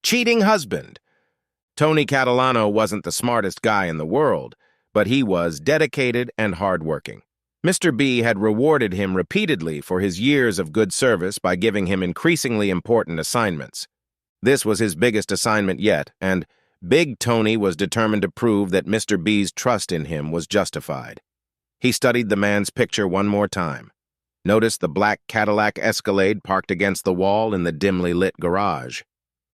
cheating husband. Tony Catalano wasn't the smartest guy in the world, but he was dedicated and hardworking. Mr. B had rewarded him repeatedly for his years of good service by giving him increasingly important assignments. This was his biggest assignment yet, and Big Tony was determined to prove that Mr. B's trust in him was justified. He studied the man's picture one more time. Noticed the black Cadillac Escalade parked against the wall in the dimly lit garage.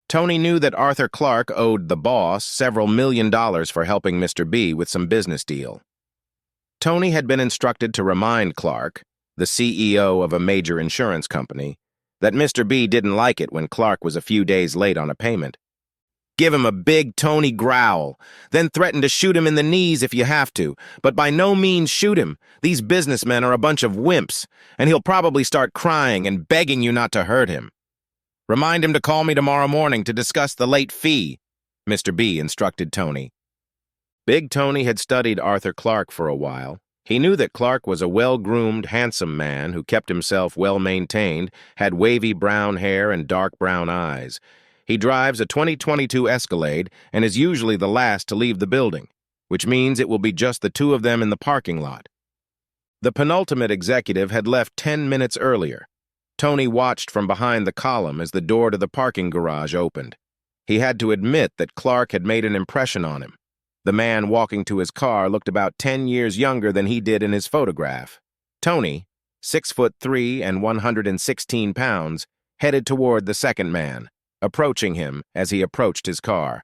Tony knew that Arthur Clark owed the boss several $1,000,000 for helping Mr. B with some business deal. Tony had been instructed to remind Clark, the CEO of a major insurance company, that Mr. B didn't like it when Clark was a few days late on a payment. Give him a big Tony growl, then threaten to shoot him in the knees if you have to, but by no means shoot him. These businessmen are a bunch of wimps, and he'll probably start crying and begging you not to hurt him. Remind him to call me tomorrow morning to discuss the late fee, Mr. B instructed Tony. Big Tony had studied Arthur Clark for a while. He knew that Clark was a well-groomed, handsome man who kept himself well-maintained, had wavy brown hair and dark brown eyes. He drives a 2022 Escalade and is usually the last to leave the building, which means it will be just the two of them in the parking lot. The penultimate executive had left 10 minutes earlier. Tony watched from behind the column as the door to the parking garage opened. He had to admit that Clark had made an impression on him. The man walking to his car looked about 10 years younger than he did in his photograph. Tony, 6'3" and 116 pounds, headed toward the second man, approaching him as he approached his car.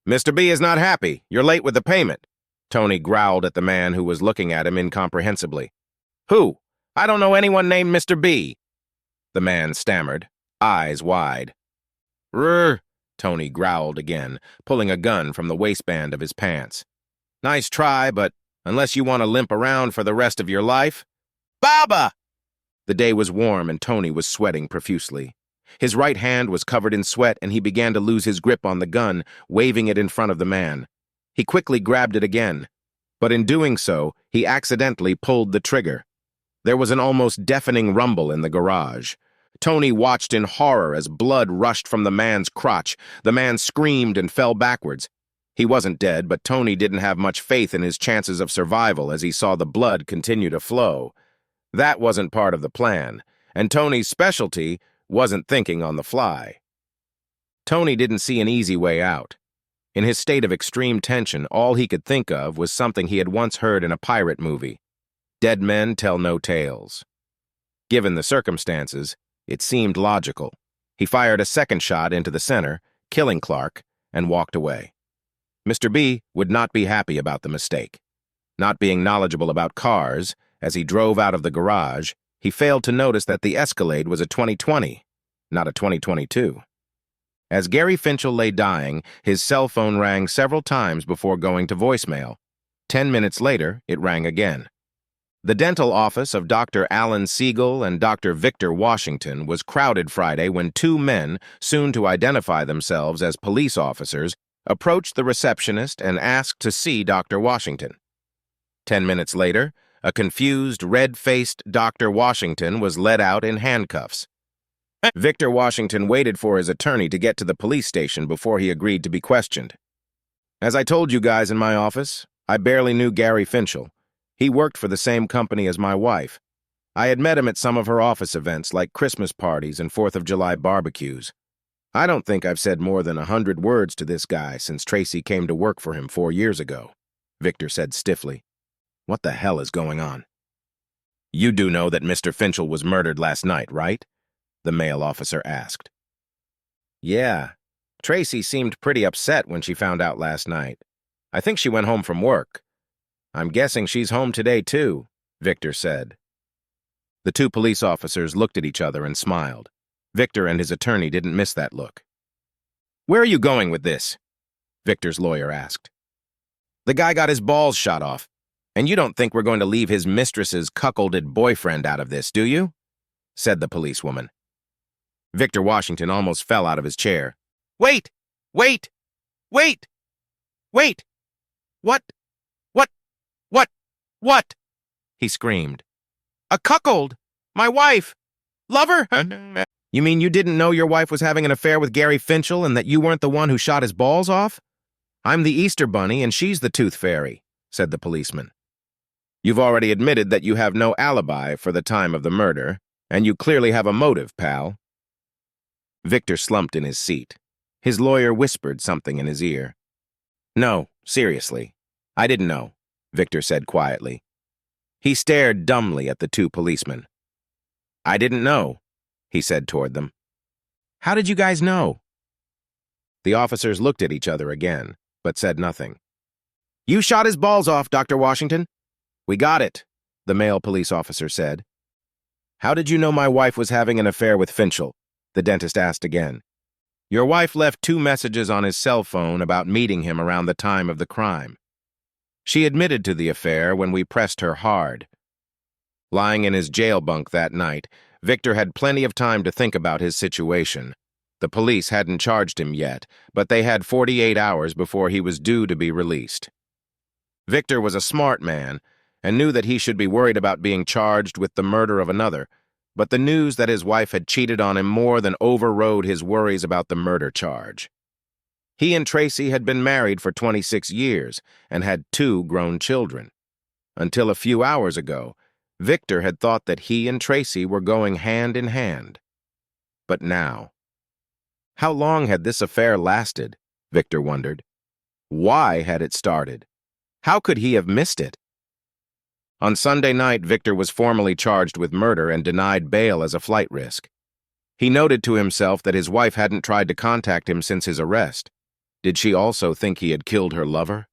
"Mr. B is not happy. You're late with the payment," Tony growled at the man who was looking at him incomprehensibly. "Who? I don't know anyone named Mr. B," the man stammered, eyes wide. "Rrr," Tony growled again, pulling a gun from the waistband of his pants. "Nice try, but unless you want to limp around for the rest of your life—" "Baba!" The day was warm and Tony was sweating profusely. His right hand was covered in sweat and he began to lose his grip on the gun, waving it in front of the man. He quickly grabbed it again, but in doing so, he accidentally pulled the trigger. There was an almost deafening rumble in the garage. Tony watched in horror as blood rushed from the man's crotch. The man screamed and fell backwards. He wasn't dead, but Tony didn't have much faith in his chances of survival as he saw the blood continue to flow. That wasn't part of the plan, and Tony's specialty wasn't thinking on the fly. Tony didn't see an easy way out. In his state of extreme tension, all he could think of was something he had once heard in a pirate movie. Dead men tell no tales. Given the circumstances, it seemed logical. He fired a second shot into the center, killing Clark, and walked away. Mr. B would not be happy about the mistake. Not being knowledgeable about cars, as he drove out of the garage, he failed to notice that the Escalade was a 2020, not a 2022. As Gary Finchel lay dying, his cell phone rang several times before going to voicemail. 10 minutes later, it rang again. The dental office of Dr. Alan Siegel and Dr. Victor Washington was crowded Friday when two men, soon to identify themselves as police officers, approached the receptionist and asked to see Dr. Washington. 10 minutes later, a confused, red-faced Dr. Washington was led out in handcuffs. Victor Washington waited for his attorney to get to the police station before he agreed to be questioned. "As I told you guys in my office, I barely knew Gary Finchel. He worked for the same company as my wife. I had met him at some of her office events like Christmas parties and 4th of July barbecues. I don't think I've said more than 100 words to this guy since Tracy came to work for him 4 years ago," Victor said stiffly. "What the hell is going on?" "You do know that Mr. Finchel was murdered last night, right?" the male officer asked. "Yeah. Tracy seemed pretty upset when she found out last night. I think she went home from work. I'm guessing she's home today, too," Victor said. The two police officers looked at each other and smiled. Victor and his attorney didn't miss that look. "Where are you going with this?" Victor's lawyer asked. "The guy got his balls shot off, and you don't think we're going to leave his mistress's cuckolded boyfriend out of this, do you?" said the policewoman. Victor Washington almost fell out of his chair. "Wait! Wait! Wait! Wait! What? What?" he screamed. "A cuckold! My wife! Lover!" You mean you didn't know your wife was having an affair with Gary Finchel and that you weren't the one who shot his balls off? I'm the Easter Bunny and she's the Tooth Fairy, said the policeman. You've already admitted that you have no alibi for the time of the murder, and you clearly have a motive, pal. Victor slumped in his seat. His lawyer whispered something in his ear. No, seriously. I didn't know, Victor said quietly. He stared dumbly at the two policemen. I didn't know, he said toward them. How did you guys know? The officers looked at each other again, but said nothing. You shot his balls off, Dr. Washington. We got it, the male police officer said. How did you know my wife was having an affair with Finchel? The dentist asked again. Your wife left 2 messages on his cell phone about meeting him around the time of the crime. She admitted to the affair when we pressed her hard. Lying in his jail bunk that night, Victor had plenty of time to think about his situation. The police hadn't charged him yet, but they had 48 hours before he was due to be released. Victor was a smart man and knew that he should be worried about being charged with the murder of another, but the news that his wife had cheated on him more than overrode his worries about the murder charge. He and Tracy had been married for 26 years and had 2 grown children. Until a few hours ago, Victor had thought that he and Tracy were going hand in hand. But now... How long had this affair lasted? Victor wondered. Why had it started? How could he have missed it? On Sunday night, Victor was formally charged with murder and denied bail as a flight risk. He noted to himself that his wife hadn't tried to contact him since his arrest. Did she also think he had killed her lover?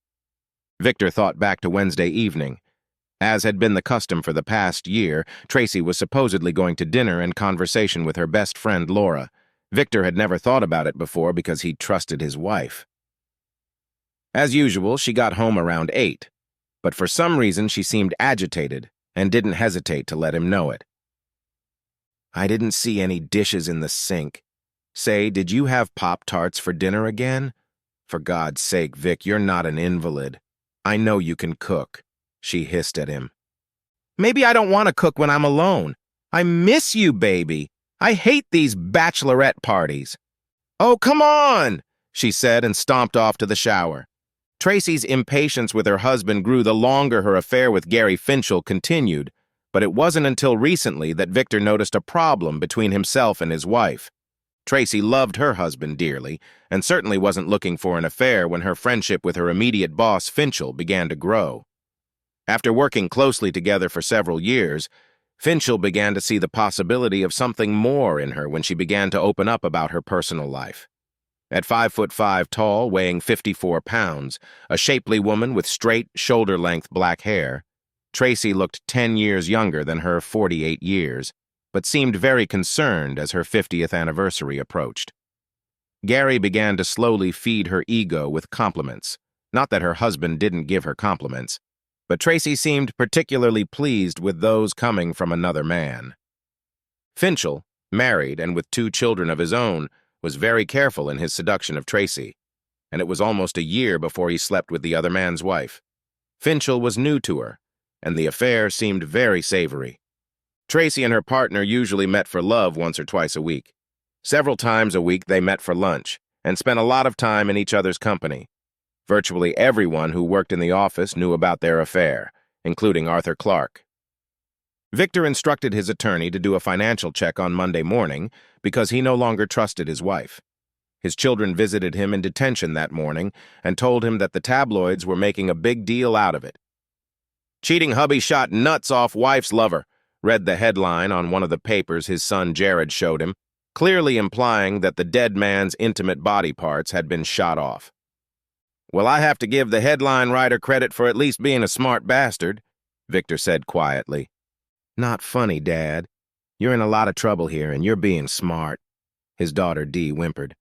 Victor thought back to Wednesday evening. As had been the custom for the past year, Tracy was supposedly going to dinner and conversation with her best friend, Laura. Victor had never thought about it before because he trusted his wife. As usual, she got home around 8, but for some reason she seemed agitated and didn't hesitate to let him know it. I didn't see any dishes in the sink. Say, did you have Pop-Tarts for dinner again? For God's sake, Vic, you're not an invalid. I know you can cook, she hissed at him. Maybe I don't want to cook when I'm alone. I miss you, baby. I hate these bachelorette parties. Oh, come on, she said and stomped off to the shower. Tracy's impatience with her husband grew the longer her affair with Gary Finchel continued, but it wasn't until recently that Victor noticed a problem between himself and his wife. Tracy loved her husband dearly and certainly wasn't looking for an affair when her friendship with her immediate boss, Finchel, began to grow. After working closely together for several years, Finchel began to see the possibility of something more in her when she began to open up about her personal life. At 5'5" tall, weighing 54 pounds, a shapely woman with straight, shoulder-length black hair, Tracy looked 10 years younger than her 48 years, but seemed very concerned as her 50th anniversary approached. Gary began to slowly feed her ego with compliments. Not that her husband didn't give her compliments, but Tracy seemed particularly pleased with those coming from another man. Finchel, married and with 2 children of his own, was very careful in his seduction of Tracy, and it was almost a year before he slept with the other man's wife. Finchel was new to her, and the affair seemed very savory. Tracy and her partner usually met for love once or twice a week. Several times a week they met for lunch, and spent a lot of time in each other's company. Virtually everyone who worked in the office knew about their affair, including Arthur Clark. Victor instructed his attorney to do a financial check on Monday morning because he no longer trusted his wife. His children visited him in detention that morning and told him that the tabloids were making a big deal out of it. Cheating hubby shot nuts off wife's lover, read the headline on one of the papers his son Jared showed him, clearly implying that the dead man's intimate body parts had been shot off. Well, I have to give the headline writer credit for at least being a smart bastard, Victor said quietly. Not funny, Dad. You're in a lot of trouble here, and you're being smart, his daughter Dee whimpered.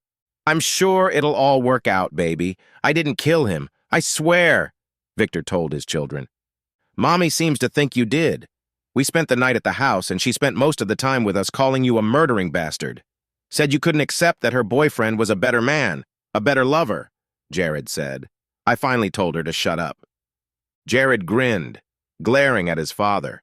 I'm sure it'll all work out, baby. I didn't kill him. I swear, Victor told his children. Mommy seems to think you did. We spent the night at the house, and she spent most of the time with us calling you a murdering bastard. Said you couldn't accept that her boyfriend was a better man, a better lover, Jared said. I finally told her to shut up. Jared grinned, glaring at his father.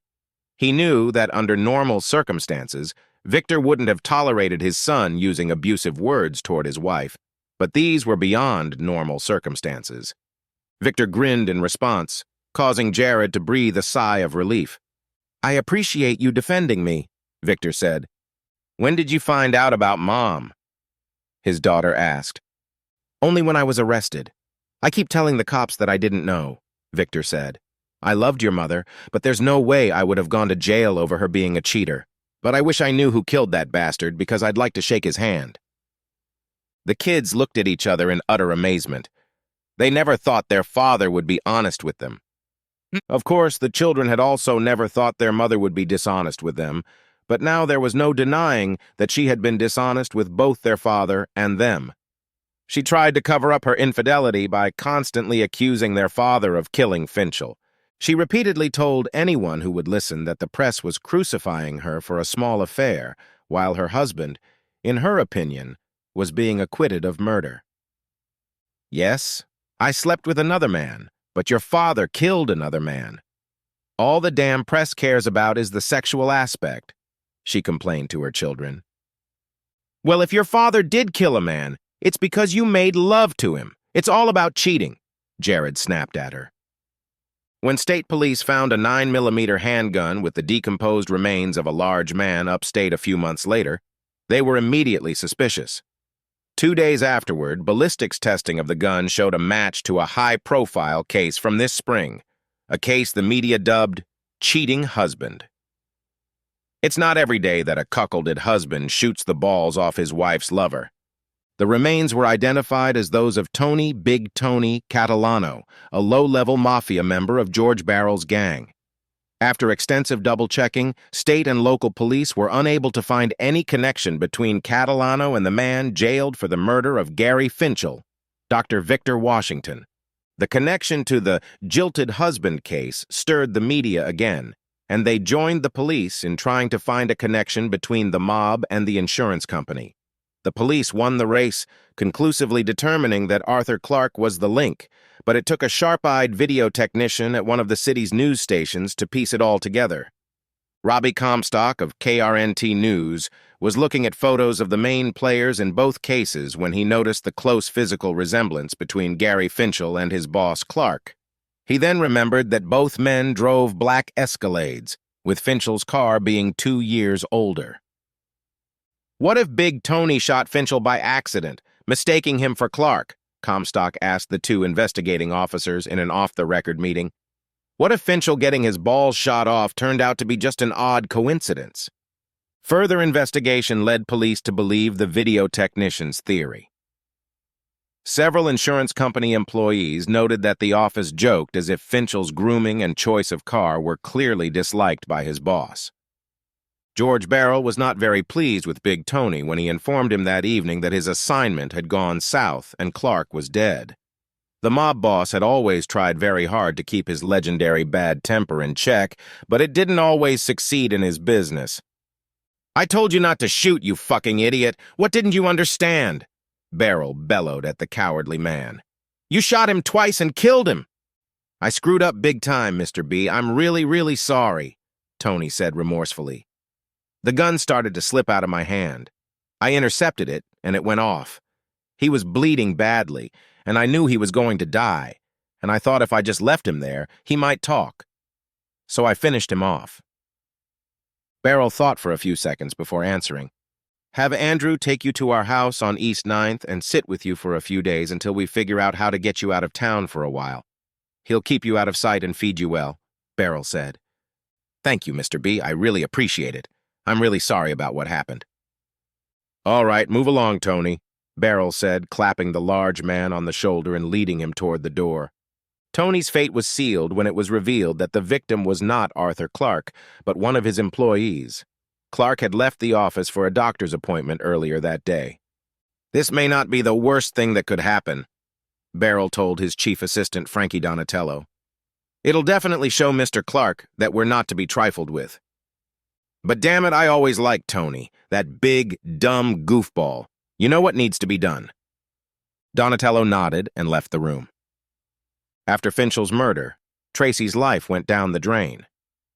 He knew that under normal circumstances, Victor wouldn't have tolerated his son using abusive words toward his wife, but these were beyond normal circumstances. Victor grinned in response, causing Jared to breathe a sigh of relief. "I appreciate you defending me," Victor said. "When did you find out about Mom?" his daughter asked. "Only when I was arrested. I keep telling the cops that I didn't know," Victor said. "I loved your mother, but there's no way I would have gone to jail over her being a cheater. But I wish I knew who killed that bastard because I'd like to shake his hand." The kids looked at each other in utter amazement. They never thought their father would be honest with them. Of course, the children had also never thought their mother would be dishonest with them, but now there was no denying that she had been dishonest with both their father and them. She tried to cover up her infidelity by constantly accusing their father of killing Finchel. She repeatedly told anyone who would listen that the press was crucifying her for a small affair, while her husband, in her opinion, was being acquitted of murder. "Yes, I slept with another man, but your father killed another man. All the damn press cares about is the sexual aspect," she complained to her children. "Well, if your father did kill a man, it's because you made love to him. It's all about cheating," Jared snapped at her. When state police found a 9mm handgun with the decomposed remains of a large man upstate a few months later, they were immediately suspicious. 2 days afterward, ballistics testing of the gun showed a match to a high-profile case from this spring, a case the media dubbed Cheating Husband. It's not every day that a cuckolded husband shoots the balls off his wife's lover. The remains were identified as those of Tony Big Tony Catalano, a low-level mafia member of George Barrel's gang. After extensive double-checking, state and local police were unable to find any connection between Catalano and the man jailed for the murder of Gary Finchel, Dr. Victor Washington. The connection to the jilted husband case stirred the media again, and they joined the police in trying to find a connection between the mob and the insurance company. The police won the race, conclusively determining that Arthur Clark was the link, but it took a sharp-eyed video technician at one of the city's news stations to piece it all together. Robbie Comstock of KRNT News was looking at photos of the main players in both cases when he noticed the close physical resemblance between Gary Finchel and his boss Clark. He then remembered that both men drove black Escalades, with Finchel's car being 2 years older. "What if Big Tony shot Finchel by accident, mistaking him for Clark?" Comstock asked the 2 investigating officers in an off-the-record meeting. "What if Finchel getting his balls shot off turned out to be just an odd coincidence?" Further investigation led police to believe the video technician's theory. Several insurance company employees noted that the office joked as if Finchel's grooming and choice of car were clearly disliked by his boss. George Barrel was not very pleased with Big Tony when he informed him that evening that his assignment had gone south and Clark was dead. The mob boss had always tried very hard to keep his legendary bad temper in check, but it didn't always succeed in his business. "I told you not to shoot, you fucking idiot! What didn't you understand?" Barrel bellowed at the cowardly man. "You shot him twice and killed him!" "I screwed up big time, Mr. B. I'm really, really sorry," Tony said remorsefully. "The gun started to slip out of my hand. I intercepted it, and it went off. He was bleeding badly, and I knew he was going to die, and I thought if I just left him there, he might talk. So I finished him off." Barrel thought for a few seconds before answering. "Have Andrew take you to our house on East 9th and sit with you for a few days until we figure out how to get you out of town for a while. He'll keep you out of sight and feed you well," Barrel said. "Thank you, Mr. B. I really appreciate it. I'm really sorry about what happened." "All right, move along, Tony," Barrel said, clapping the large man on the shoulder and leading him toward the door. Tony's fate was sealed when it was revealed that the victim was not Arthur Clark, but one of his employees. Clark had left the office for a doctor's appointment earlier that day. "This may not be the worst thing that could happen," Barrel told his chief assistant, Frankie Donatello. "It'll definitely show Mr. Clark that we're not to be trifled with. But damn it, I always liked Tony, that big, dumb goofball. You know what needs to be done." Donatello nodded and left the room. After Finchel's murder, Tracy's life went down the drain.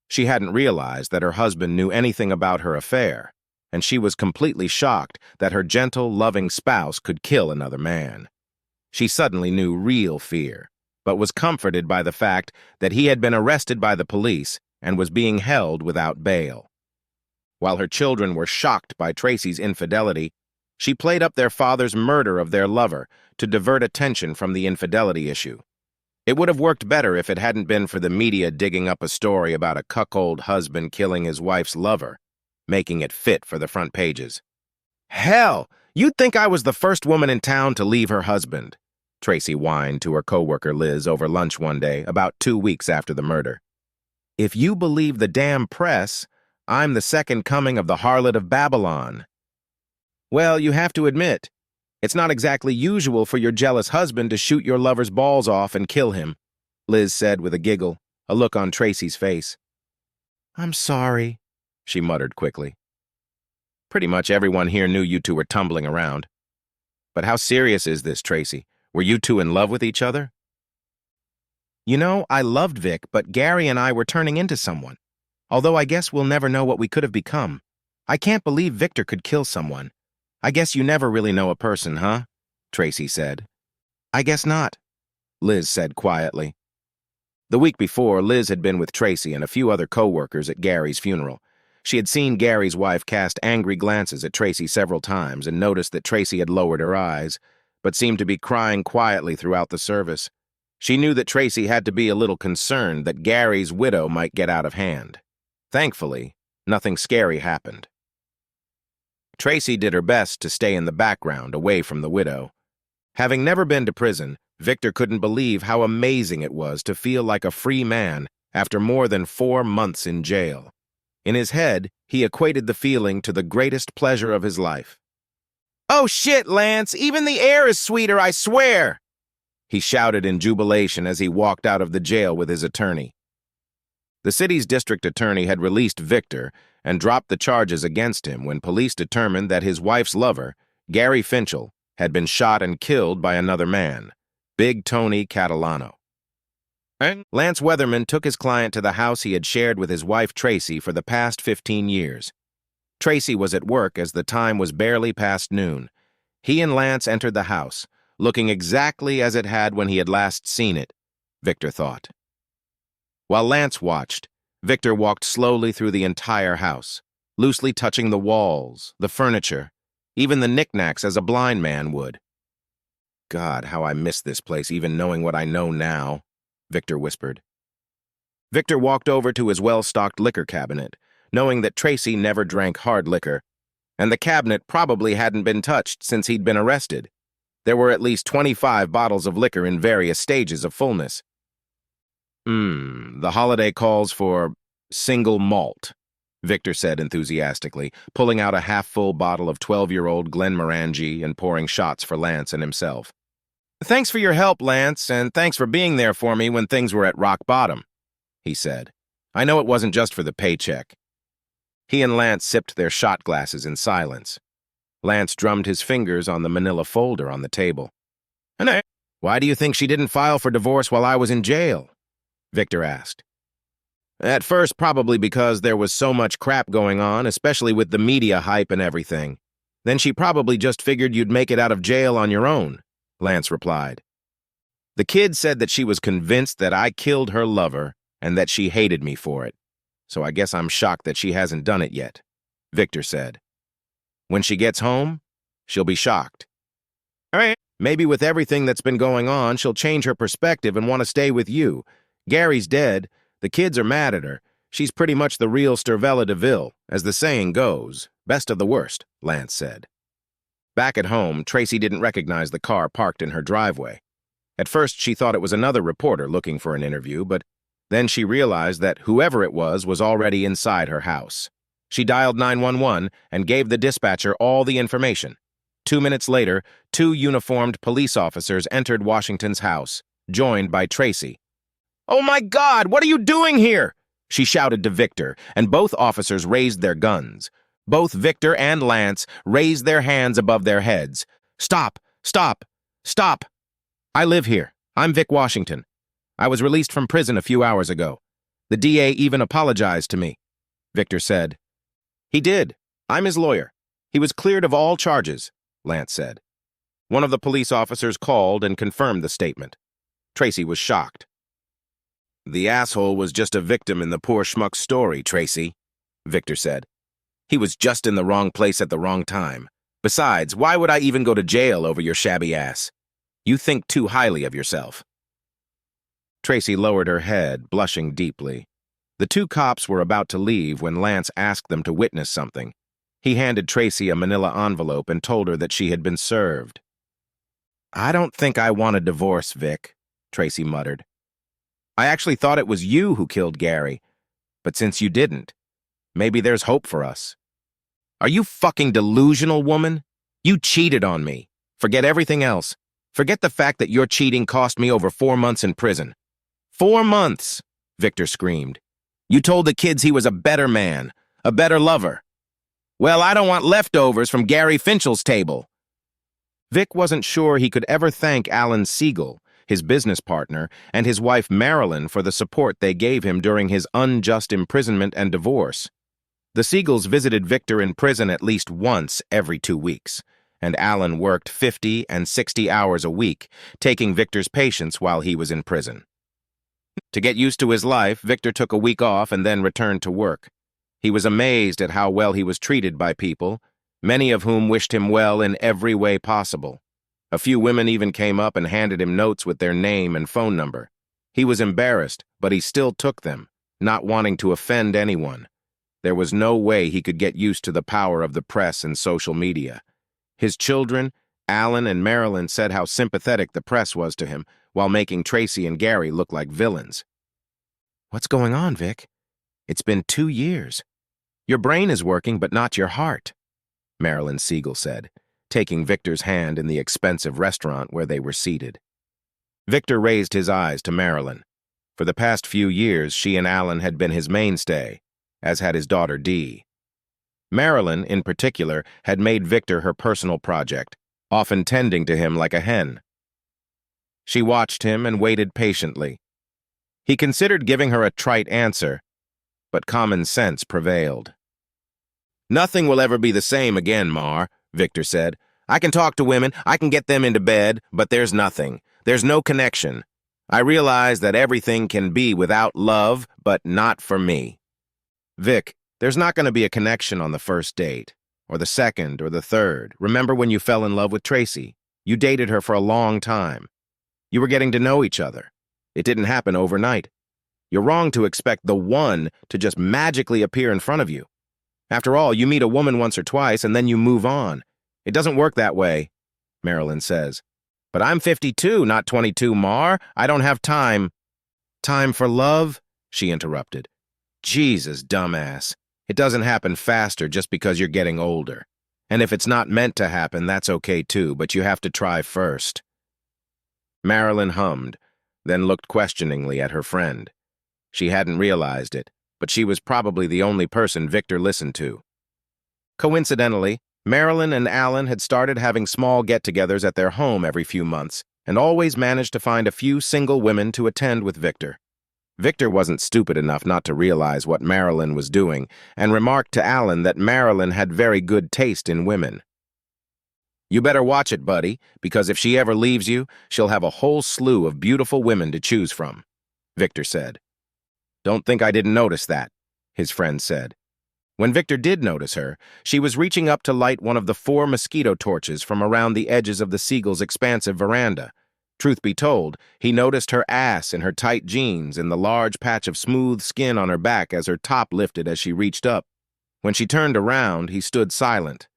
She hadn't realized that her husband knew anything about her affair, and she was completely shocked that her gentle, loving spouse could kill another man. She suddenly knew real fear, but was comforted by the fact that he had been arrested by the police and was being held without bail. While her children were shocked by Tracy's infidelity, she played up their father's murder of their lover to divert attention from the infidelity issue. It would have worked better if it hadn't been for the media digging up a story about a cuckold husband killing his wife's lover, making it fit for the front pages. "Hell, you'd think I was the first woman in town to leave her husband," Tracy whined to her coworker Liz over lunch one day about 2 weeks after the murder. "If you believe the damn press, I'm the second coming of the harlot of Babylon." "Well, you have to admit, it's not exactly usual for your jealous husband to shoot your lover's balls off and kill him," Liz said with a giggle, a look on Tracy's face. "I'm sorry," she muttered quickly. "Pretty much everyone here knew you two were tumbling around. But how serious is this, Tracy? Were you two in love with each other?" "You know, I loved Vic, but Gary and I were turning into someone. Although I guess we'll never know what we could have become. I can't believe Victor could kill someone. I guess you never really know a person, huh?" Tracy said. "I guess not," Liz said quietly. The week before, Liz had been with Tracy and a few other co-workers at Gary's funeral. She had seen Gary's wife cast angry glances at Tracy several times and noticed that Tracy had lowered her eyes, but seemed to be crying quietly throughout the service. She knew that Tracy had to be a little concerned that Gary's widow might get out of hand. Thankfully, nothing scary happened. Tracy did her best to stay in the background, away from the widow. Having never been to prison, Victor couldn't believe how amazing it was to feel like a free man after more than 4 months in jail. In his head, he equated the feeling to the greatest pleasure of his life. "Oh shit, Lance, even the air is sweeter, I swear!" he shouted in jubilation as he walked out of the jail with his attorney. The city's district attorney had released Victor and dropped the charges against him when police determined that his wife's lover, Gary Finchel, had been shot and killed by another man, Big Tony Catalano. Lance Weatherman took his client to the house he had shared with his wife Tracy for the past 15 years. Tracy was at work as the time was barely past noon. He and Lance entered the house, looking exactly as it had when he had last seen it, Victor thought. While Lance watched, Victor walked slowly through the entire house, loosely touching the walls, the furniture, even the knickknacks as a blind man would. "God, how I miss this place, even knowing what I know now," Victor whispered. Victor walked over to his well-stocked liquor cabinet, knowing that Tracy never drank hard liquor, and the cabinet probably hadn't been touched since he'd been arrested. There were at least 25 bottles of liquor in various stages of fullness. The holiday calls for single malt," Victor said enthusiastically, pulling out a half-full bottle of 12-year-old Glenmorangie and pouring shots for Lance and himself. "Thanks for your help, Lance, and thanks for being there for me when things were at rock bottom," he said. "I know it wasn't just for the paycheck." He and Lance sipped their shot glasses in silence. Lance drummed his fingers on the manila folder on the table. "And why do you think she didn't file for divorce while I was in jail?" Victor asked. "At first, probably because there was so much crap going on, especially with the media hype and everything. Then she probably just figured you'd make it out of jail on your own," Lance replied. "The kid said that she was convinced that I killed her lover and that she hated me for it. So I guess I'm shocked that she hasn't done it yet," Victor said. "When she gets home, she'll be shocked. All right, maybe with everything that's been going on, she'll change her perspective and want to stay with you. Gary's dead. The kids are mad at her. She's pretty much the real Stervella DeVille, as the saying goes. Best of the worst," Lance said. Back at home, Tracy didn't recognize the car parked in her driveway. At first, she thought it was another reporter looking for an interview, but then she realized that whoever it was already inside her house. She dialed 911 and gave the dispatcher all the information. 2 minutes later, 2 uniformed police officers entered Washington's house, joined by Tracy. "Oh my God, what are you doing here?" she shouted to Victor, and both officers raised their guns. Both Victor and Lance raised their hands above their heads. "Stop! Stop! Stop! I live here. I'm Vic Washington. I was released from prison a few hours ago. The DA even apologized to me," Victor said. "He did," I'm his lawyer. He was cleared of all charges, Lance said. One of the police officers called and confirmed the statement. Tracy was shocked. The asshole was just a victim in the poor schmuck's story, Tracy, Victor said. He was just in the wrong place at the wrong time. Besides, why would I even go to jail over your shabby ass? You think too highly of yourself. Tracy lowered her head, blushing deeply. The two cops were about to leave when Lance asked them to witness something. He handed Tracy a manila envelope and told her that she had been served. I don't think I want a divorce, Vic, Tracy muttered. I actually thought it was you who killed Gary, but since you didn't, maybe there's hope for us. Are you fucking delusional, woman? You cheated on me. Forget everything else. Forget the fact that your cheating cost me over 4 months in prison. 4 months, Victor screamed. You told the kids he was a better man, a better lover. Well, I don't want leftovers from Gary Finchel's table. Vic wasn't sure he could ever thank Alan Siegel, his business partner, and his wife Marilyn for the support they gave him during his unjust imprisonment and divorce. The Siegels visited Victor in prison at least once every 2 weeks, and Alan worked 50 and 60 hours a week, taking Victor's patients while he was in prison. To get used to his life, Victor took a week off and then returned to work. He was amazed at how well he was treated by people, many of whom wished him well in every way possible. A few women even came up and handed him notes with their name and phone number. He was embarrassed, but he still took them, not wanting to offend anyone. There was no way he could get used to the power of the press and social media. His children, Alan and Marilyn, said how sympathetic the press was to him, while making Tracy and Gary look like villains. What's going on, Vic? It's been 2 years. Your brain is working, but not your heart, Marilyn Siegel said, taking Victor's hand in the expensive restaurant where they were seated. Victor raised his eyes to Marilyn. For the past few years, she and Alan had been his mainstay, as had his daughter Dee. Marilyn, in particular, had made Victor her personal project, often tending to him like a hen. She watched him and waited patiently. He considered giving her a trite answer, but common sense prevailed. Nothing will ever be the same again, Mar, Victor said. I can talk to women, I can get them into bed, but there's nothing. There's no connection. I realize that everything can be without love, but not for me. Vic, there's not going to be a connection on the first date, or the second, or the third. Remember when you fell in love with Tracy? You dated her for a long time. You were getting to know each other. It didn't happen overnight. You're wrong to expect the one to just magically appear in front of you. After all, you meet a woman once or twice and then you move on. It doesn't work that way, Marilyn says. But I'm 52, not 22, Mar. I don't have time. Time for love? She interrupted. Jesus, dumbass. It doesn't happen faster just because you're getting older. And if it's not meant to happen, that's okay too, but you have to try first. Marilyn hummed, then looked questioningly at her friend. She hadn't realized it, but she was probably the only person Victor listened to. Coincidentally, Marilyn and Alan had started having small get-togethers at their home every few months, and always managed to find a few single women to attend with Victor. Victor wasn't stupid enough not to realize what Marilyn was doing, and remarked to Alan that Marilyn had very good taste in women. You better watch it, buddy, because if she ever leaves you, she'll have a whole slew of beautiful women to choose from, Victor said. Don't think I didn't notice that, his friend said. When Victor did notice her, she was reaching up to light one of the 4 mosquito torches from around the edges of the Siegels' expansive veranda. Truth be told, he noticed her ass in her tight jeans and the large patch of smooth skin on her back as her top lifted as she reached up. When she turned around, he stood silent,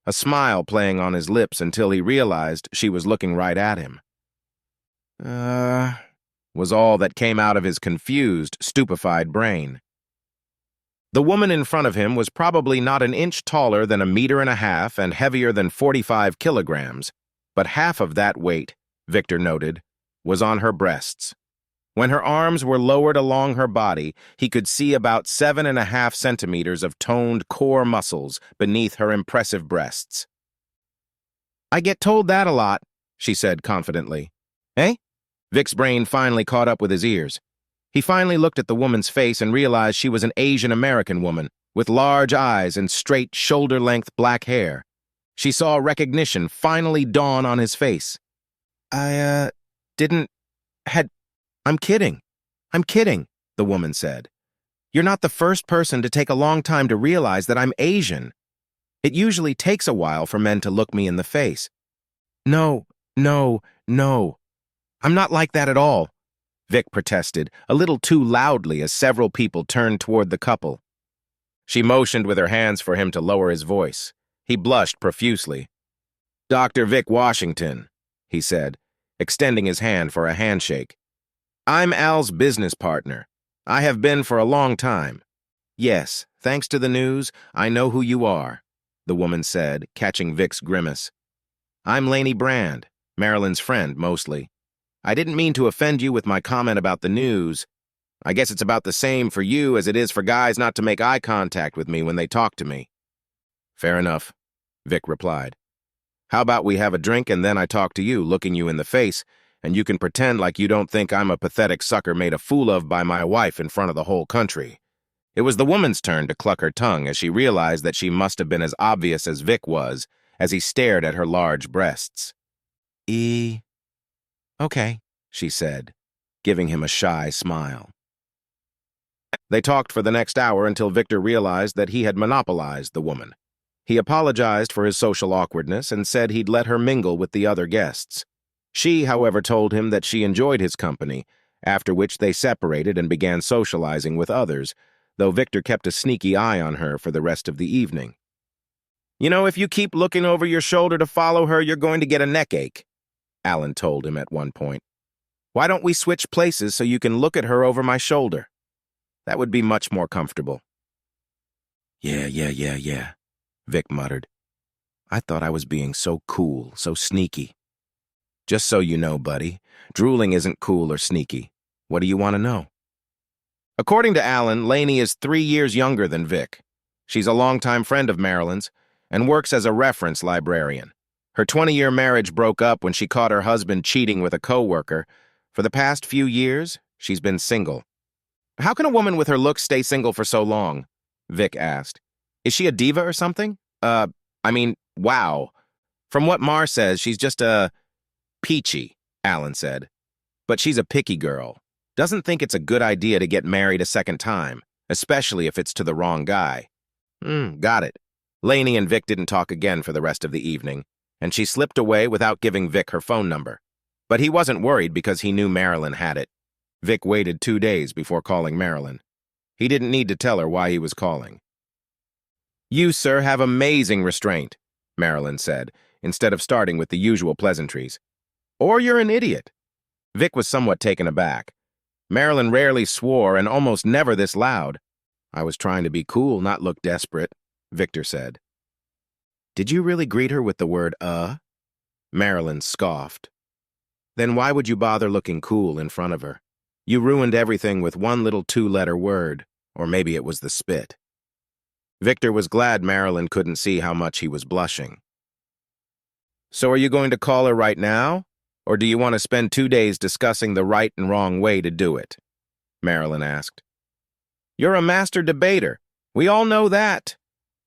a smile playing on his lips until he realized she was looking right at him. Was all that came out of his confused, stupefied brain. The woman in front of him was probably not an inch taller than 1.5 meters and heavier than 45 kilograms, but half of that weight, Victor noted, was on her breasts. When her arms were lowered along her body, he could see about 7.5 centimeters of toned core muscles beneath her impressive breasts. I get told that a lot, she said confidently. Eh? Vic's brain finally caught up with his ears. He finally looked at the woman's face and realized she was an Asian American woman, with large eyes and straight, shoulder-length black hair. She saw recognition finally dawn on his face. Didn't... had... I'm kidding. I'm kidding, the woman said. You're not the first person to take a long time to realize that I'm Asian. It usually takes a while for men to look me in the face. No. I'm not like that at all, Vic protested, a little too loudly as several people turned toward the couple. She motioned with her hands for him to lower his voice. He blushed profusely. Dr. Vic Washington, he said, extending his hand for a handshake. I'm Al's business partner. I have been for a long time. Yes, thanks to the news, I know who you are, the woman said, catching Vic's grimace. I'm Lainey Brand, Marilyn's friend, mostly. I didn't mean to offend you with my comment about the news. I guess it's about the same for you as it is for guys not to make eye contact with me when they talk to me. Fair enough, Vic replied. How about we have a drink and then I talk to you, looking you in the face, and you can pretend like you don't think I'm a pathetic sucker made a fool of by my wife in front of the whole country. It was the woman's turn to cluck her tongue as she realized that she must have been as obvious as Vic was as he stared at her large breasts. Okay, she said, giving him a shy smile. They talked for the next hour until Victor realized that he had monopolized the woman. He apologized for his social awkwardness and said he'd let her mingle with the other guests. She, however, told him that she enjoyed his company, after which they separated and began socializing with others, though Victor kept a sneaky eye on her for the rest of the evening. You know, if you keep looking over your shoulder to follow her, you're going to get a neck ache, Alan told him at one point. Why don't we switch places so you can look at her over my shoulder? That would be much more comfortable. Yeah, Vic muttered. I thought I was being so cool, so sneaky. Just so you know, buddy, drooling isn't cool or sneaky. What do you want to know? According to Alan, Lainey is 3 years younger than Vic. She's a longtime friend of Marilyn's and works as a reference librarian. Her 20-year marriage broke up when she caught her husband cheating with a coworker. For the past few years, she's been single. How can a woman with her looks stay single for so long? Vic asked. Is she a diva or something? Wow. From what Mar says, she's just peachy, Alan said. But she's a picky girl. Doesn't think it's a good idea to get married a second time, especially if it's to the wrong guy. Got it. Lainey and Vic didn't talk again for the rest of the evening, and she slipped away without giving Vic her phone number. But he wasn't worried because he knew Marilyn had it. Vic waited 2 days before calling Marilyn. He didn't need to tell her why he was calling. You, sir, have amazing restraint, Marilyn said, instead of starting with the usual pleasantries. Or you're an idiot. Vic was somewhat taken aback. Marilyn rarely swore and almost never this loud. I was trying to be cool, not look desperate, Victor said. Did you really greet her with the word, Marilyn scoffed. Then why would you bother looking cool in front of her? You ruined everything with one little 2-letter word, or maybe it was the spit. Victor was glad Marilyn couldn't see how much he was blushing. So are you going to call her right now? Or do you want to spend 2 days discussing the right and wrong way to do it? Marilyn asked. You're a master debater. We all know that,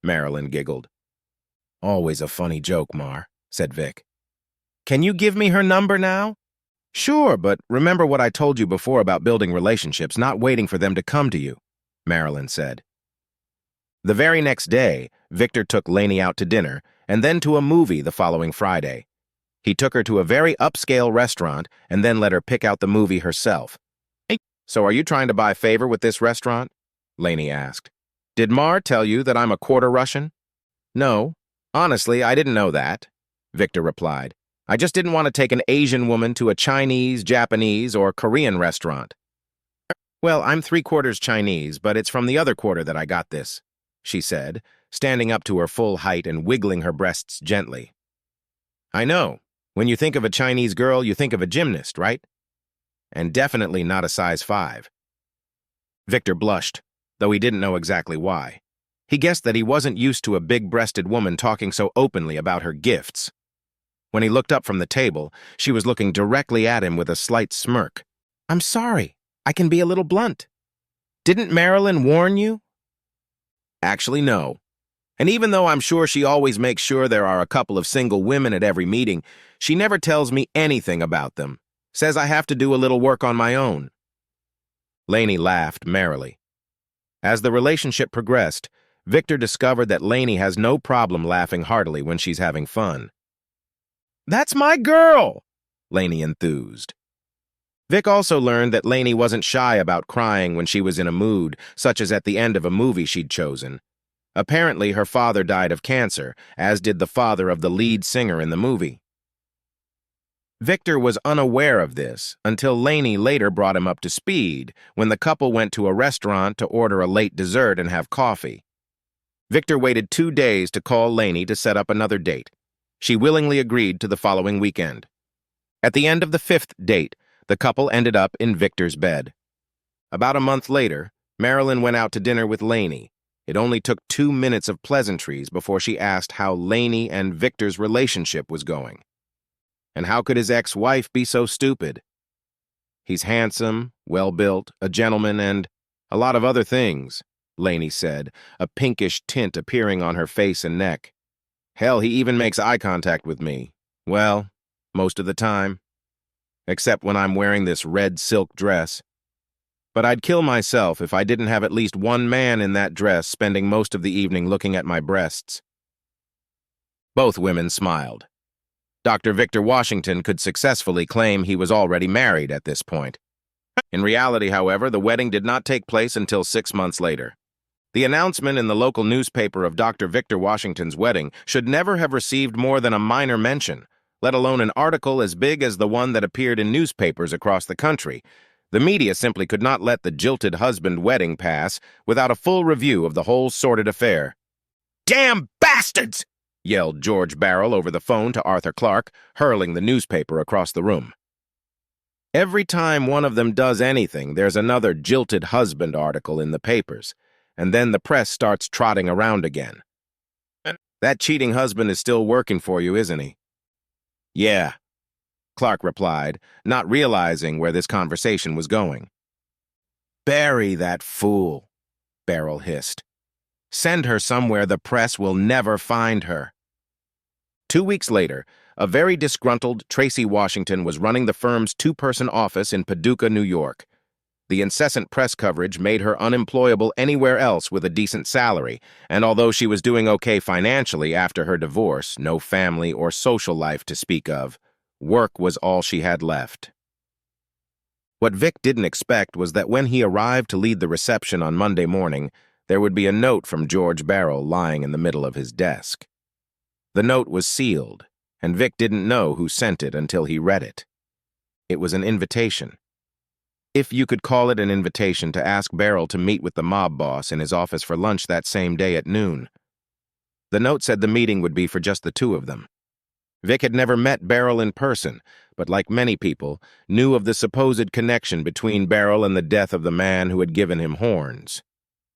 Marilyn giggled. Always a funny joke, Mar, said Vic. Can you give me her number now? Sure, but remember what I told you before about building relationships, not waiting for them to come to you, Marilyn said. The very next day, Victor took Lainey out to dinner and then to a movie the following Friday. He took her to a very upscale restaurant and then let her pick out the movie herself. Hey, so are you trying to buy favor with this restaurant? Lainey asked. Did Mar tell you that I'm a quarter Russian? No. Honestly, I didn't know that, Victor replied. I just didn't want to take an Asian woman to a Chinese, Japanese, or Korean restaurant. Well, I'm 3/4 Chinese, but it's from the other quarter that I got this, she said, standing up to her full height and wiggling her breasts gently. I know. When you think of a Chinese girl, you think of a gymnast, right? And definitely not a size 5. Victor blushed, though he didn't know exactly why. He guessed that he wasn't used to a big-breasted woman talking so openly about her gifts. When he looked up from the table, she was looking directly at him with a slight smirk. I'm sorry. I can be a little blunt. Didn't Marilyn warn you? Actually, no. And even though I'm sure she always makes sure there are a couple of single women at every meeting, she never tells me anything about them. Says I have to do a little work on my own." Lainey laughed merrily. As the relationship progressed, Victor discovered that Lainey has no problem laughing heartily when she's having fun. "That's my girl!" Lainey enthused. Vic also learned that Lainey wasn't shy about crying when she was in a mood, such as at the end of a movie she'd chosen. Apparently, her father died of cancer, as did the father of the lead singer in the movie. Victor was unaware of this until Lainey later brought him up to speed when the couple went to a restaurant to order a late dessert and have coffee. Victor waited 2 days to call Lainey to set up another date. She willingly agreed to the following weekend. At the end of the 5th date, the couple ended up in Victor's bed. About a month later, Marilyn went out to dinner with Lainey. It only took 2 minutes of pleasantries before she asked how Lainey and Victor's relationship was going. And how could his ex-wife be so stupid? "He's handsome, well-built, a gentleman, and a lot of other things," Lainey said, a pinkish tint appearing on her face and neck. "Hell, he even makes eye contact with me. Well, most of the time. Except when I'm wearing this red silk dress. But I'd kill myself if I didn't have at least one man in that dress spending most of the evening looking at my breasts." Both women smiled. Dr. Victor Washington could successfully claim he was already married at this point. In reality, however, the wedding did not take place until 6 months later. The announcement in the local newspaper of Dr. Victor Washington's wedding should never have received more than a minor mention, let alone an article as big as the one that appeared in newspapers across the country. The media simply could not let the jilted husband wedding pass without a full review of the whole sordid affair. "Damn bastards!" yelled George Barrel over the phone to Arthur Clark, hurling the newspaper across the room. Every time one of them does anything, there's another jilted husband article in the papers, and then the press starts trotting around again. "That cheating husband is still working for you, isn't he?" "Yeah," Clark replied, not realizing where this conversation was going. "Bury that fool," Barrel hissed. "Send her somewhere the press will never find her." 2 weeks later, a very disgruntled Tracy Washington was running the firm's 2-person office in Paducah, New York. The incessant press coverage made her unemployable anywhere else with a decent salary, and although she was doing okay financially after her divorce, no family or social life to speak of, work was all she had left. What Vic didn't expect was that when he arrived to lead the reception on Monday morning, there would be a note from George Barrel lying in the middle of his desk. The note was sealed, and Vic didn't know who sent it until he read it. It was an invitation. If you could call it an invitation to ask Barrel to meet with the mob boss in his office for lunch that same day at noon. The note said the meeting would be for just the two of them. Vic had never met Barrel in person, but like many people, knew of the supposed connection between Barrel and the death of the man who had given him horns.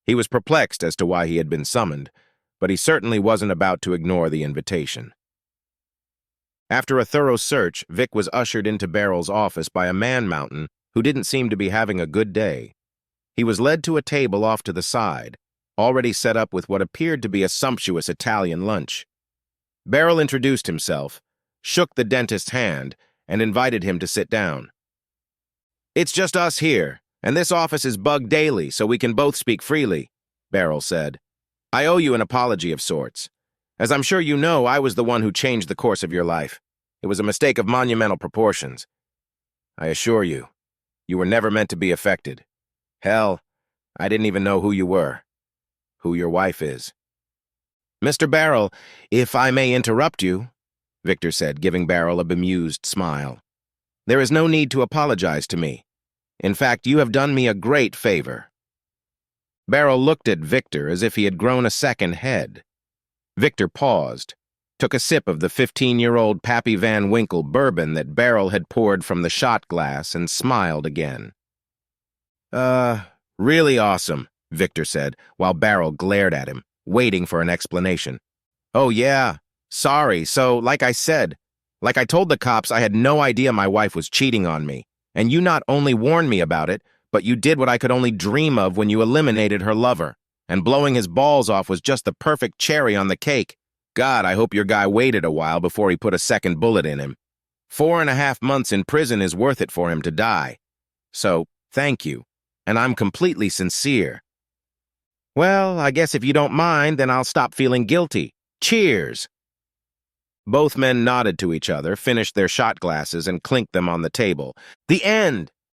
He was perplexed as to why he had been summoned, but he certainly wasn't about to ignore the invitation. After a thorough search, Vic was ushered into Barrel's office by a man-mountain who didn't seem to be having a good day. He was led to a table off to the side, already set up with what appeared to be a sumptuous Italian lunch. Barrel introduced himself, shook the dentist's hand, and invited him to sit down. "It's just us here, and this office is bugged daily so we can both speak freely," Barrel said. "I owe you an apology of sorts. As I'm sure you know, I was the one who changed the course of your life. It was a mistake of monumental proportions. I assure you, you were never meant to be affected. Hell, I didn't even know who you were, who your wife is." "Mr. Barrel, if I may interrupt you," Victor said, giving Barrel a bemused smile. "There is no need to apologize to me. In fact, you have done me a great favor." Barrel looked at Victor as if he had grown a second head. Victor paused, took a sip of the 15-year-old Pappy Van Winkle bourbon that Barrel had poured from the shot glass and smiled again. Really awesome," Victor said, while Barrel glared at him, waiting for an explanation. "Oh, yeah. Sorry. So, like I said, like I told the cops, I had no idea my wife was cheating on me. And you not only warned me about it, but you did what I could only dream of when you eliminated her lover. And blowing his balls off was just the perfect cherry on the cake. God, I hope your guy waited a while before he put a second bullet in him. 4.5 months in prison is worth it for him to die. So, thank you. And I'm completely sincere. Well, I guess if you don't mind, then I'll stop feeling guilty. Cheers! Both men nodded to each other, finished their shot glasses, and clinked them on the table. The end!